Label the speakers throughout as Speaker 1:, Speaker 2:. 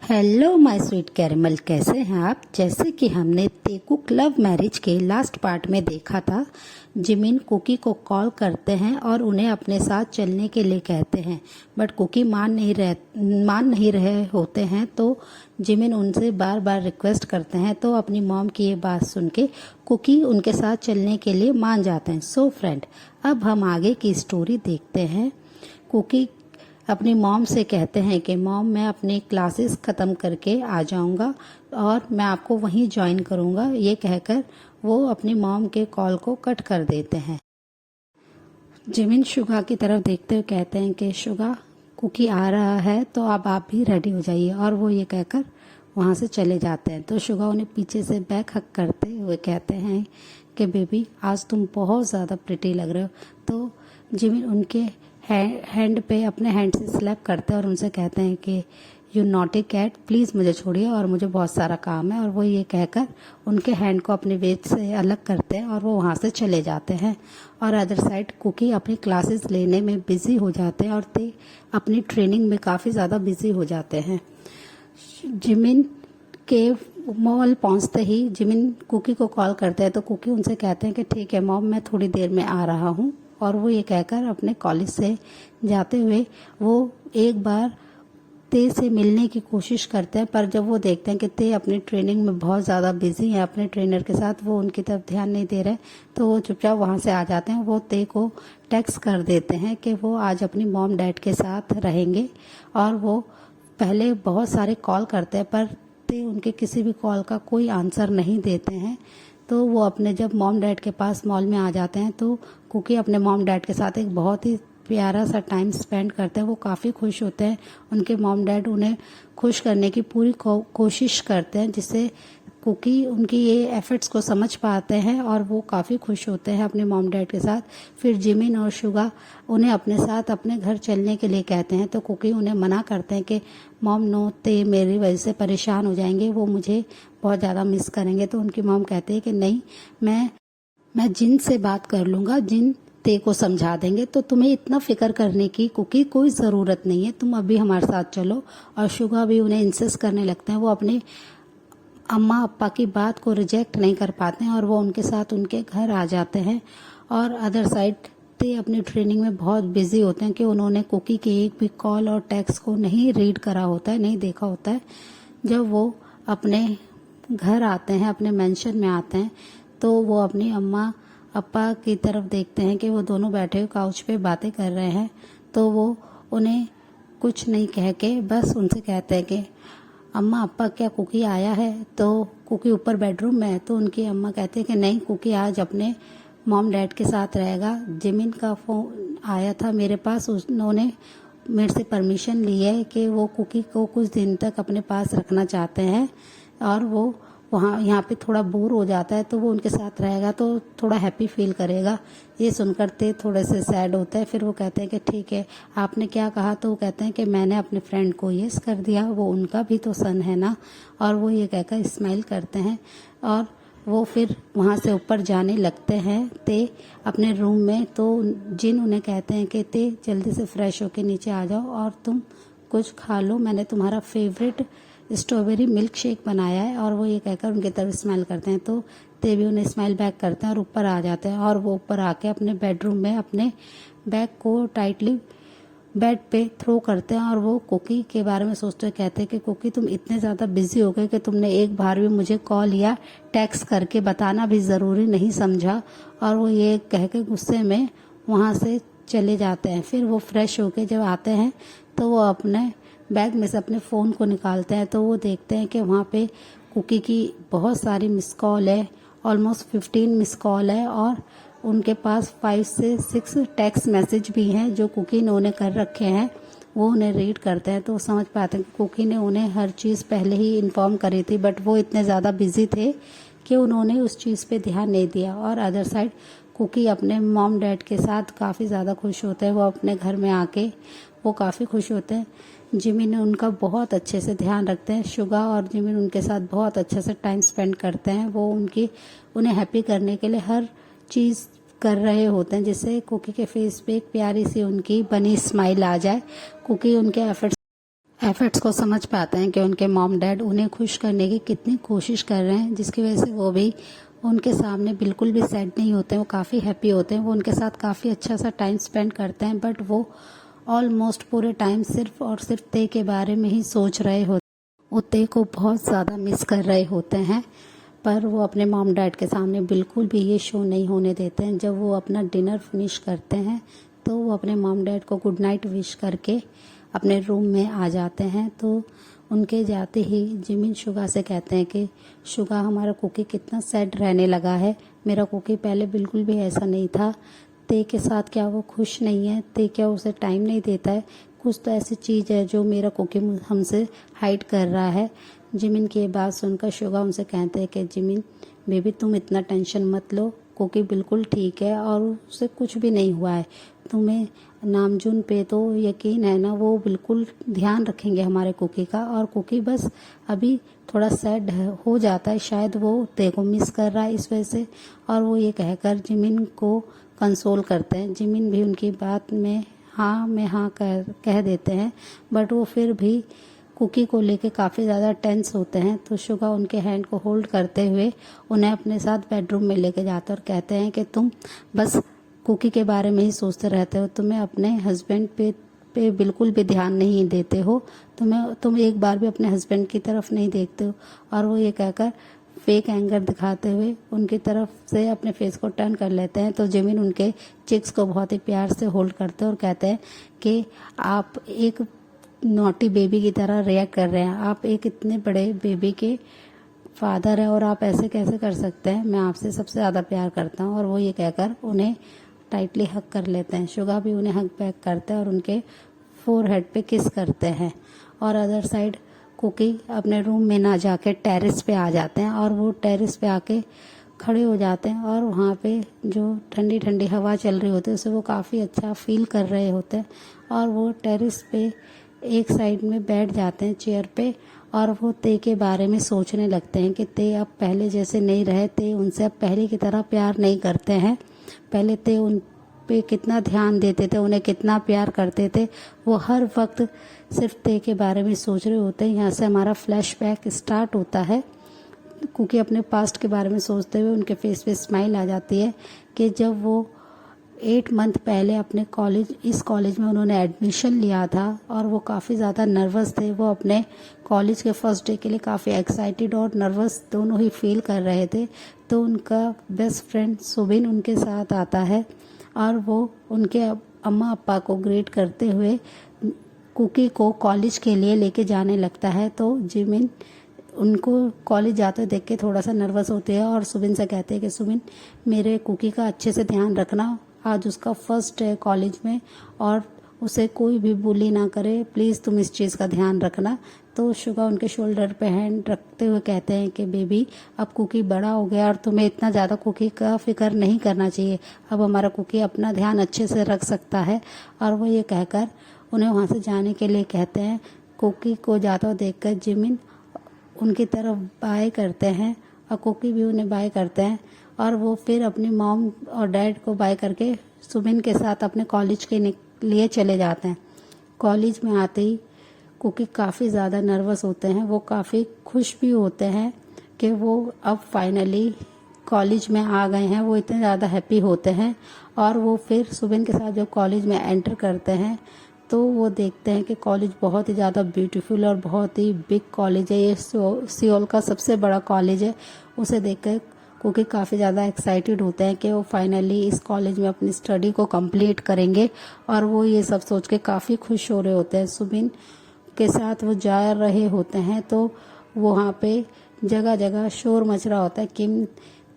Speaker 1: Hello my sweet caramel, कैसे हैं आप। जैसे कि हमने तेकुक लव मैरिज के लास्ट पार्ट में देखा था, जिमिन कुकी को कॉल करते हैं और उन्हें अपने साथ चलने के लिए कहते हैं, बट कुकी मान नहीं रहे होते हैं। तो जिमिन उनसे बार बार रिक्वेस्ट करते हैं, तो अपनी मॉम की ये बात सुन के कुकी उनके साथ चलने के लिए मान जाते हैं। सो फ्रेंड, अब हम आगे की स्टोरी देखते हैं। कुकी अपनी मॉम से कहते हैं कि मॉम, मैं अपनी क्लासेस ख़त्म करके आ जाऊंगा और मैं आपको वहीं ज्वाइन करूंगा। ये कहकर वो अपनी मॉम के कॉल को कट कर देते हैं। जिमिन शुगा की तरफ देखते हुए कहते हैं कि शुगा, कुकी आ रहा है तो अब आप भी रेडी हो जाइए, और वो ये कहकर वहाँ से चले जाते हैं। तो शुगा उन्हें पीछे से बैक हक करते हुए कहते हैं कि बेबी, आज तुम बहुत ज़्यादा प्रिटी लग रहे हो। तो जिमिन उनके हैंड पे अपने हैंड से स्लैप करते हैं और उनसे कहते हैं कि यू नॉटी कैट, प्लीज़ मुझे छोड़िए और मुझे बहुत सारा काम है। और वो ये कहकर उनके हैंड को अपने वेट से अलग करते हैं और वो वहाँ से चले जाते हैं। और अदर साइड कुकी अपनी क्लासेस लेने में बिजी हो जाते हैं और ते अपनी ट्रेनिंग में काफ़ी ज़्यादा बिजी हो जाते हैं। जिमिन के मॉल पहुंचते ही जिमिन कुकी को कॉल करते हैं, तो कुकी उनसे कहते हैं कि ठीक है मॉम, मैं थोड़ी देर में आ रहा हूँ। और वो ये कहकर अपने कॉलेज से जाते हुए वो एक बार ते से मिलने की कोशिश करते हैं, पर जब वो देखते हैं कि ते अपनी ट्रेनिंग में बहुत ज़्यादा बिजी है अपने ट्रेनर के साथ, वो उनकी तरफ ध्यान नहीं दे रहे, तो वो चुपचाप वहाँ से आ जाते हैं। वो ते को टेक्स्ट कर देते हैं कि वो आज अपनी मॉम डैड के साथ रहेंगे। और वो पहले बहुत सारे कॉल करते हैं, पर ते उनके किसी भी कॉल का कोई आंसर नहीं देते हैं। तो वो अपने जब मॉम डैड के पास मॉल में आ जाते हैं, तो कुकी अपने मॉम डैड के साथ एक बहुत ही प्यारा सा टाइम स्पेंड करते हैं। वो काफ़ी खुश होते हैं। उनके मॉम डैड उन्हें खुश करने की पूरी कोशिश करते हैं, जिससे कुकी उनकी ये एफर्ट्स को समझ पाते हैं और वो काफ़ी खुश होते हैं अपने मॉम डैड के साथ। फिर जिमिन और शुगा उन्हें अपने साथ अपने घर चलने के लिए कहते हैं, तो कुकी उन्हें मना करते हैं कि मॉम नो, ते मेरी वजह से परेशान हो जाएंगे, वो मुझे बहुत ज़्यादा मिस करेंगे। तो उनकी मॉम कहते हैं कि नहीं, मैं जिन से बात कर लूँगा, जिन ते को समझा देंगे, तो तुम्हें इतना फिक्र करने की कुकी कोई ज़रूरत नहीं है, तुम अभी हमारे साथ चलो। और शुगा भी उन्हें इंसिस्ट करने लगते हैं। वो अपने अम्मा अप्पा की बात को रिजेक्ट नहीं कर पाते हैं और वो उनके साथ उनके घर आ जाते हैं। और अदर साइड ते अपनी ट्रेनिंग में बहुत बिजी होते हैं कि उन्होंने कुकी के एक भी कॉल और टेक्स्ट को नहीं रीड करा होता है, नहीं देखा होता है। जब वो अपने घर आते हैं, अपने मेंशन में आते हैं, तो वो अपनी अम्मा अप्पा की तरफ देखते हैं कि वो दोनों बैठे हुए काउच पे बातें कर रहे हैं। तो वो उन्हें कुछ नहीं कह के बस उनसे कहते हैं कि अम्मा अप्पा, क्या कुकी आया है। तो कुकी ऊपर बेडरूम में है। तो उनकी अम्मा कहती है कि नहीं, कुकी आज अपने मॉम डैड के साथ रहेगा। जिमिन का फ़ोन आया था मेरे पास, उन्होंने मेरे से परमिशन ली है कि वो कुकी को कुछ दिन तक अपने पास रखना चाहते हैं और वो वहाँ यहाँ पे थोड़ा बोर हो जाता है, तो वो उनके साथ रहेगा तो थोड़ा हैप्पी फील करेगा। ये सुनकर ते थोड़े से सैड होता है। फिर वो कहते हैं कि ठीक है, आपने क्या कहा। तो वो कहते हैं कि मैंने अपने फ्रेंड को यस कर दिया, वो उनका भी तो सन है ना। और वो ये कहकर स्माइल करते हैं और वो फिर वहाँ से ऊपर जाने लगते हैं ते अपने रूम में। तो जिन उन्हें कहते हैं कि ते जल्दी से फ्रेश होके नीचे आ जाओ और तुम कुछ खा लो, मैंने तुम्हारा फेवरेट स्ट्रॉबेरी मिल्क शेक बनाया है। और वो ये कहकर उनकी तरफ स्माइल करते हैं, तो ते भी उन्हें स्माइल बैक करते हैं और ऊपर आ जाते हैं। और वो ऊपर आके अपने बेडरूम में अपने बैग को टाइटली बेड पे थ्रो करते हैं और वो कुकी के बारे में सोचते हुए कहते हैं कि कुकी, तुम इतने ज़्यादा बिजी हो गए कि तुमने एक बार भी मुझे कॉल या टेक्स्ट करके बताना भी ज़रूरी नहीं समझा। और वो ये कह के गुस्से में वहाँ से चले जाते हैं। फिर वो फ्रेश होके जब आते हैं, तो वो अपने बैग में से अपने फ़ोन को निकालते हैं, तो वो देखते हैं कि वहाँ पे कुकी की बहुत सारी मिस कॉल है, ऑलमोस्ट 15 मिस कॉल है। और उनके पास 5 से 6 टेक्स्ट मैसेज भी हैं जो कुकी ने उन्हें कर रखे हैं। वो उन्हें रीड करते हैं तो समझ पाते हैं कि कुकी ने उन्हें हर चीज़ पहले ही इन्फॉर्म करी थी, बट वो इतने ज़्यादा बिजी थे कि उन्होंने उस चीज़ पे ध्यान नहीं दिया। और अदर साइड कुकी अपने मॉम डैड के साथ काफ़ी ज़्यादा खुश होते हैं। वो अपने घर में आके वो काफ़ी खुश होते हैं। जिमिन उनका बहुत अच्छे से ध्यान रखते हैं। शुगा और जिमिन उनके साथ बहुत अच्छे से टाइम स्पेंड करते हैं। वो उन्हें हैप्पी करने के लिए हर चीज़ कर रहे होते हैं, जिससे कुकी के फेस पे एक प्यारी सी उनकी बनी स्माइल आ जाए। कुकी उनके एफर्ट्स को समझ पाते हैं कि उनके मॉम डैड उन्हें खुश करने की कितनी कोशिश कर रहे हैं, जिसकी वजह से वो भी उनके सामने बिल्कुल भी सैड नहीं होते हैं, वो काफ़ी हैप्पी होते हैं, वो उनके साथ काफ़ी अच्छा सा टाइम स्पेंड करते हैं। बट वो ऑलमोस्ट पूरे टाइम सिर्फ और सिर्फ ते के बारे में ही सोच रहे होते हैं। वो ते को बहुत ज़्यादा मिस कर रहे होते हैं, पर वो अपने मॉम डैड के सामने बिल्कुल भी ये शो नहीं होने देते हैं। जब वो अपना डिनर फिनिश करते हैं तो वो अपने मॉम डैड को गुड नाइट विश करके अपने रूम में आ जाते हैं। तो उनके जाते ही जिमिन शुगा से कहते हैं कि शुगा, हमारा कुकी कितना सैड रहने लगा है। मेरा कुकी पहले बिल्कुल भी ऐसा नहीं था। ते के साथ क्या वो खुश नहीं है? ते क्या उसे टाइम नहीं देता है? कुछ तो ऐसी चीज़ है जो मेरा कुकी हमसे हाइड कर रहा है। जिमिन की ये बात सुनकर शुगा उनसे कहते हैं कि जिमिन बेबी, तुम इतना टेंशन मत लो, कुकी बिल्कुल ठीक है और उसे कुछ भी नहीं हुआ है। तुम्हें नामजून पे तो यकीन है ना, वो बिल्कुल ध्यान रखेंगे हमारे कुकी का। और कुकी बस अभी थोड़ा सैड हो जाता है, शायद वो ते को मिस कर रहा है इस वजह से। और वो ये कहकर जिमिन को कंसोल करते हैं। जिमिन भी उनकी बात में हाँ में हाँ कह देते हैं, बट वो फिर भी कुकी को लेके काफ़ी ज़्यादा टेंस होते हैं। तो शुगा उनके हैंड को होल्ड करते हुए उन्हें अपने साथ बेडरूम में लेके जाते हैं और कहते हैं कि तुम बस कुकी के बारे में ही सोचते रहते हो, तुम्हें अपने हस्बैंड पे बिल्कुल भी ध्यान नहीं देते हो, तुम एक बार भी अपने हस्बैंड की तरफ नहीं देखते हो। और वो ये कहकर फेक एंगर दिखाते हुए उनकी तरफ से अपने फेस को टर्न कर लेते हैं। तो जिमिन उनके चिक्स को बहुत ही प्यार से होल्ड करते हैं और कहते हैं कि आप एक नॉटी बेबी की तरह रिएक्ट कर रहे हैं, आप एक इतने बड़े बेबी के फादर हैं और आप ऐसे कैसे कर सकते हैं? मैं आपसे सबसे ज़्यादा प्यार करता हूँ। और वो ये कहकर उन्हें टाइटली हक कर लेते हैं। शुगा भी उन्हें हक बैक करते हैं और उनके फोरहेड पे किस करते हैं। और अदर साइड कुकी अपने रूम में ना जाके टेरेस पे आ जाते हैं और वो टेरेस पे आके खड़े हो जाते हैं और वहाँ पे जो ठंडी ठंडी हवा चल रही होती है उसे वो काफ़ी अच्छा फील कर रहे होते हैं। और वो टेरेस पे एक साइड में बैठ जाते हैं चेयर पे और वो ते के बारे में सोचने लगते हैं कि ते अब पहले जैसे नहीं रहे, ते उनसे अब पहले की तरह प्यार नहीं करते हैं। पहले ते उन पे कितना ध्यान देते थे, उन्हें कितना प्यार करते थे, वो हर वक्त सिर्फ ते के बारे में सोच रहे होते हैं। यहाँ से हमारा फ्लैशबैक स्टार्ट होता है, क्योंकि अपने पास्ट के बारे में सोचते हुए उनके फेस पे स्माइल आ जाती है कि जब वो 8 मंथ पहले अपने इस कॉलेज में उन्होंने एडमिशन लिया था और वो काफ़ी ज़्यादा नर्वस थे। वो अपने कॉलेज के फर्स्ट डे के लिए काफ़ी एक्साइटेड और नर्वस दोनों ही फील कर रहे थे। तो उनका बेस्ट फ्रेंड सुबिन उनके साथ आता है और वो उनके अम्मा अप्पा को ग्रीट करते हुए कुकी को कॉलेज के लिए लेके जाने लगता है। तो जिमिन उनको कॉलेज जाते देख के थोड़ा सा नर्वस होते हैं और सुबिन से कहते हैं कि सुबिन, मेरे कुकी का अच्छे से ध्यान रखना, आज उसका फर्स्ट है कॉलेज में और उसे कोई भी बुली ना करे, प्लीज़ तुम इस चीज़ का ध्यान रखना। तो शुगा उनके शोल्डर पे हैंड रखते हुए कहते हैं कि बेबी, अब कुकी बड़ा हो गया और तुम्हें इतना ज़्यादा कुकी का फिक्र नहीं करना चाहिए, अब हमारा कुकी अपना ध्यान अच्छे से रख सकता है। और वो ये कहकर उन्हें वहाँ से जाने के लिए कहते हैं। कुकी को जाता हुआ देखकर जिमिन उनकी तरफ बाय करते हैं और कुकी भी उन्हें बाय करते हैं और वो फिर अपनी मॉम और डैड को बाय करके सुबिन के साथ अपने कॉलेज के लिए चले जाते हैं। कॉलेज में आते ही कुकी काफ़ी ज़्यादा नर्वस होते हैं, वो काफ़ी खुश भी होते हैं कि वो अब फाइनली कॉलेज में आ गए हैं। वो इतने ज़्यादा हैप्पी होते हैं और वो फिर सुबिन के साथ जब कॉलेज में एंटर करते हैं तो वो देखते हैं कि कॉलेज बहुत ही ज़्यादा ब्यूटीफुल और बहुत ही बिग कॉलेज है। ये सियोल का सबसे बड़ा कॉलेज है। उसे देखकर कुकी काफ़ी ज़्यादा एक्साइटेड होते हैं कि वो फाइनली इस कॉलेज में अपनी स्टडी को कंप्लीट करेंगे और वो ये सब सोच के काफ़ी खुश हो रहे होते हैं। सुबिन के साथ वो जा रहे होते हैं तो वहाँ पे जगह जगह शोर मच रहा होता है किम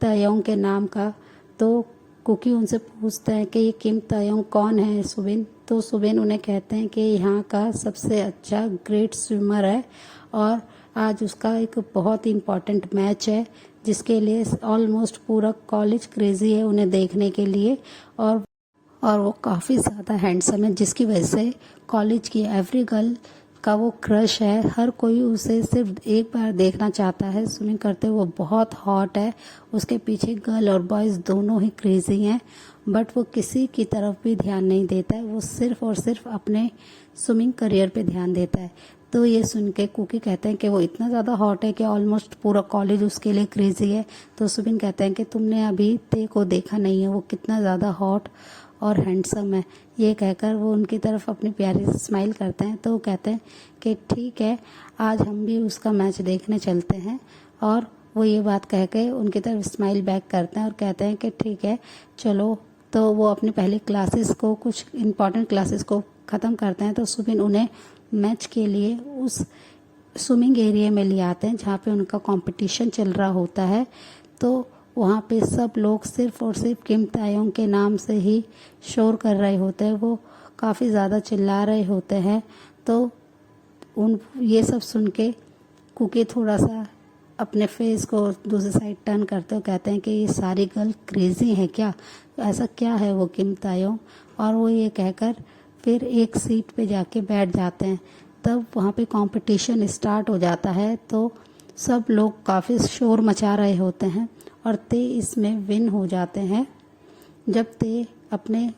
Speaker 1: तयोंग के नाम का। तो कुकी उनसे पूछते हैं कि ये किम तयोंग कौन है सुबिन। तो सुबिन उन्हें कहते हैं कि यहाँ का सबसे अच्छा ग्रेट स्विमर है और आज उसका एक बहुत ही इम्पॉर्टेंट मैच है जिसके लिए ऑलमोस्ट पूरा कॉलेज क्रेजी है उन्हें देखने के लिए। और वो काफ़ी ज़्यादा हैंडसम है जिसकी वजह से कॉलेज की एवरी गर्ल का वो क्रश है। हर कोई उसे सिर्फ एक बार देखना चाहता है स्विमिंग करते हुए। वो बहुत हॉट है, उसके पीछे गर्ल और बॉयज़ दोनों ही क्रेजी हैं, बट वो किसी की तरफ भी ध्यान नहीं देता है। वो सिर्फ और सिर्फ अपने स्विमिंग करियर पे ध्यान देता है। तो ये सुन के कुकी कहते हैं कि वो इतना ज़्यादा हॉट है कि ऑलमोस्ट पूरा कॉलेज उसके लिए क्रेजी है। तो सुबिन कहते हैं कि तुमने अभी ते को देखा नहीं है, वो कितना ज़्यादा हॉट और हैंडसम है। ये कहकर वो उनकी तरफ अपनी प्यारी से स्माइल करते हैं। तो वो कहते हैं कि ठीक है, आज हम भी उसका मैच देखने चलते हैं। और वो ये बात कह के उनकी तरफ स्माइल बैक करते हैं और कहते हैं कि ठीक है चलो। तो वो अपनी पहली क्लासेस को, कुछ इम्पॉर्टेंट क्लासेस को ख़त्म करते हैं। तो सुबिन उन्हें मैच के लिए उस स्विमिंग एरिया में ले आते हैं जहाँ पे उनका कंपटीशन चल रहा होता है। तो वहाँ पे सब लोग सिर्फ और सिर्फ किम तायोंग के नाम से ही शोर कर रहे होते हैं, वो काफ़ी ज़्यादा चिल्ला रहे होते हैं। तो ये सब सुन के कुकी थोड़ा सा अपने फेस को दूसरी साइड टर्न करते हो, कहते हैं कि ये सारी गर्ल क्रेजी है क्या, ऐसा क्या है वो किम तायोंग। और वो ये कहकर फिर एक सीट पे जाके बैठ जाते हैं। तब वहाँ पे कंपटीशन स्टार्ट हो जाता है। तो सब लोग काफ़ी शोर मचा रहे होते हैं और ते इसमें विन हो जाते हैं। जब ते अपने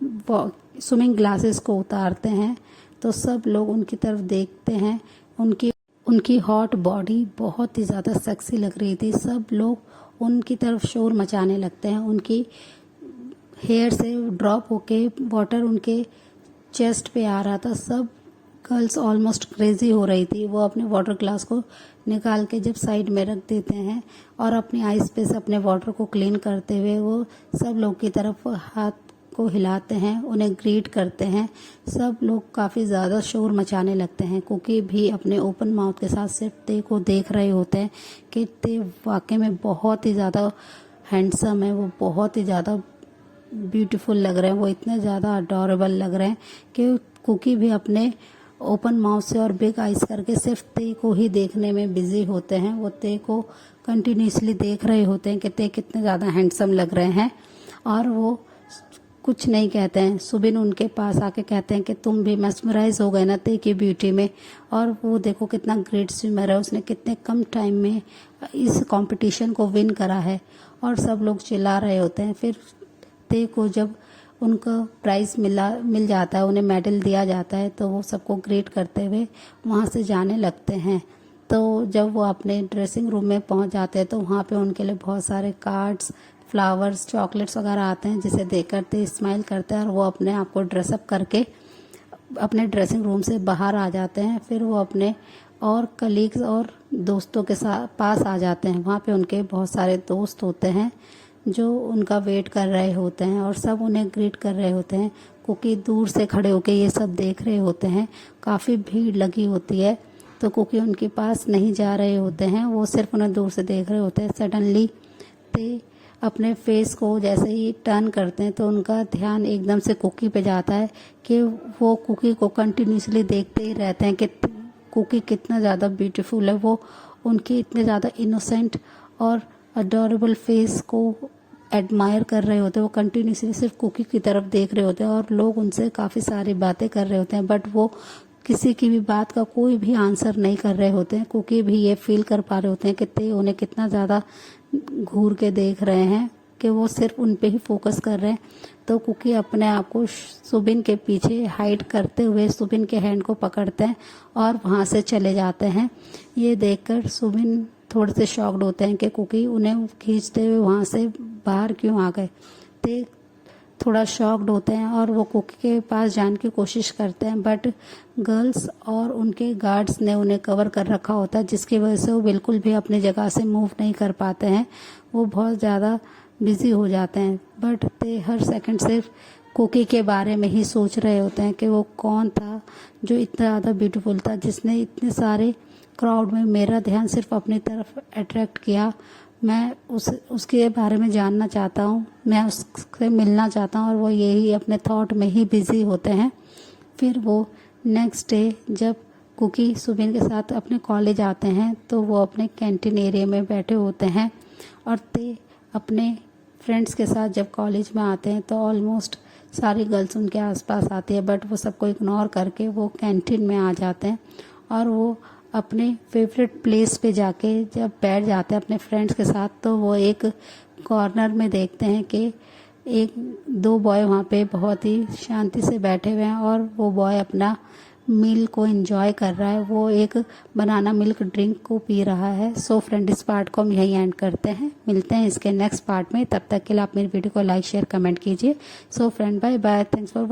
Speaker 1: स्विमिंग ग्लासेस को उतारते हैं तो सब लोग उनकी तरफ देखते हैं। उनकी हॉट बॉडी बहुत ही ज़्यादा सेक्सी लग रही थी। सब लोग उनकी तरफ शोर मचाने लगते हैं। उनकी हेयर से ड्रॉप होके वाटर उनके चेस्ट पे आ रहा था। सब गर्ल्स ऑलमोस्ट क्रेजी हो रही थी। वो अपने वाटर ग्लास को निकाल के जब साइड में रख देते हैं और अपनी आइस पे से अपने वाटर को क्लीन करते हुए वो सब लोग की तरफ हाथ को हिलाते हैं, उन्हें ग्रीट करते हैं। सब लोग काफ़ी ज़्यादा शोर मचाने लगते हैं। कुकी भी अपने ओपन माउथ के साथ सिर्फ ते को देख रहे होते हैं कि ते वाकई में बहुत ही ज़्यादा हैंडसम है, वो बहुत ही ज़्यादा ब्यूटीफुल लग रहे हैं, वो इतने ज़्यादा अडोरेबल लग रहे हैं कि कुकी भी अपने ओपन माउथ से और बिग आइज करके सिर्फ ते को ही देखने में बिजी होते हैं। वो ते को कंटिन्यूसली देख रहे होते हैं कि ते कितने ज़्यादा हैंडसम लग रहे हैं और वो कुछ नहीं कहते हैं। सुबिन उनके पास आके कहते हैं कि तुम भी मेस्मराइज हो गए ना ते की ब्यूटी में, और वो देखो कितना ग्रेट स्विमर है, उसने कितने कम टाइम में इस कंपटीशन को विन करा है। और सब लोग चिल्ला रहे होते हैं। फिर ते को जब उनको प्राइज़ मिल जाता है, उन्हें मेडल दिया जाता है, तो वो सबको ग्रेट करते हुए वहाँ से जाने लगते हैं। तो जब वो अपने ड्रेसिंग रूम में पहुँच जाते हैं तो वहाँ पे उनके लिए बहुत सारे कार्ड्स, फ्लावर्स, चॉकलेट्स वगैरह आते हैं, जिसे देखकर ते स्माइल करते हैं और वो अपने आप को ड्रेसअप करके अपने ड्रेसिंग रूम से बाहर आ जाते हैं। फिर वो अपने और कलीग्स और दोस्तों के साथ पास आ जाते हैं। वहाँ पे उनके बहुत सारे दोस्त होते हैं जो उनका वेट कर रहे होते हैं और सब उन्हें ग्रीट कर रहे होते हैं। कुकी दूर से खड़े होकर ये सब देख रहे होते हैं। काफ़ी भीड़ लगी होती है तो कुकी उनके पास नहीं जा रहे होते हैं, वो सिर्फ उन्हें दूर से देख रहे होते हैं। सडनली ते अपने फेस को जैसे ही टर्न करते हैं तो उनका ध्यान एकदम से कुकी पे जाता है कि वो कुकी को कंटिन्यूसली देखते ही रहते हैं कि कुकी कितना ज़्यादा ब्यूटीफुल है। वो उनकी इतने ज़्यादा इनोसेंट और अडोरेबल फेस को एडमायर कर रहे होते हैं। वो कंटिन्यूसली सिर्फ कुकी की तरफ देख रहे होते हैं और लोग उनसे काफ़ी सारी बातें कर रहे होते हैं, बट वो किसी की भी बात का कोई भी आंसर नहीं कर रहे होते हैं। कुकी भी ये फील कर पा रहे होते हैं कि ते उन्हें कितना ज़्यादा घूर के देख रहे हैं कि वो सिर्फ उन पे ही फोकस कर रहे हैं। तो कुकी अपने आप को सुबिन के पीछे हाइड करते हुए सुबिन के हैंड को पकड़ते हैं और वहाँ से चले जाते हैं। ये देखकर सुबिन थोड़े से शॉक्ड होते हैं कि कुकी उन्हें खींचते हुए वहाँ से बाहर क्यों आ गए। ते थोड़ा शॉक्ड होते हैं और वो कुकी के पास जाने की कोशिश करते हैं, बट गर्ल्स और उनके गार्ड्स ने उन्हें कवर कर रखा होता है, जिसकी वजह से वो बिल्कुल भी अपनी जगह से मूव नहीं कर पाते हैं। वो बहुत ज़्यादा बिजी हो जाते हैं, बट ते हर सेकंड सिर्फ कुकी के बारे में ही सोच रहे होते हैं कि वो कौन था जो इतना ज़्यादा ब्यूटीफुल था, जिसने इतने सारे क्राउड में मेरा ध्यान सिर्फ अपनी तरफ अट्रैक्ट किया। मैं उसके बारे में जानना चाहता हूँ, मैं उससे मिलना चाहता हूँ। और वो यही अपने थॉट में ही बिजी होते हैं। फिर वो नेक्स्ट डे जब कुकी सुबिन के साथ अपने कॉलेज आते हैं तो वो अपने कैंटीन एरिया में बैठे होते हैं और ते अपने फ्रेंड्स के साथ जब कॉलेज में आते हैं तो ऑलमोस्ट सारी गर्ल्स उनके आसपास आती है, बट वो सबको इग्नोर करके वो कैंटीन में आ जाते हैं और वो अपने फेवरेट प्लेस पे जाके जब बैठ जाते हैं अपने फ्रेंड्स के साथ, तो वो एक कॉर्नर में देखते हैं कि दो बॉय वहाँ पे बहुत ही शांति से बैठे हुए हैं और वो बॉय अपना मील को एंजॉय कर रहा है, वो एक बनाना मिल्क ड्रिंक को पी रहा है। सो फ्रेंड, इस पार्ट को हम यहीं एंड करते हैं, मिलते हैं इसके नेक्स्ट पार्ट में। तब तक के लिए आप मेरी वीडियो को लाइक शेयर कमेंट कीजिए। So friend, bye bye, thanks for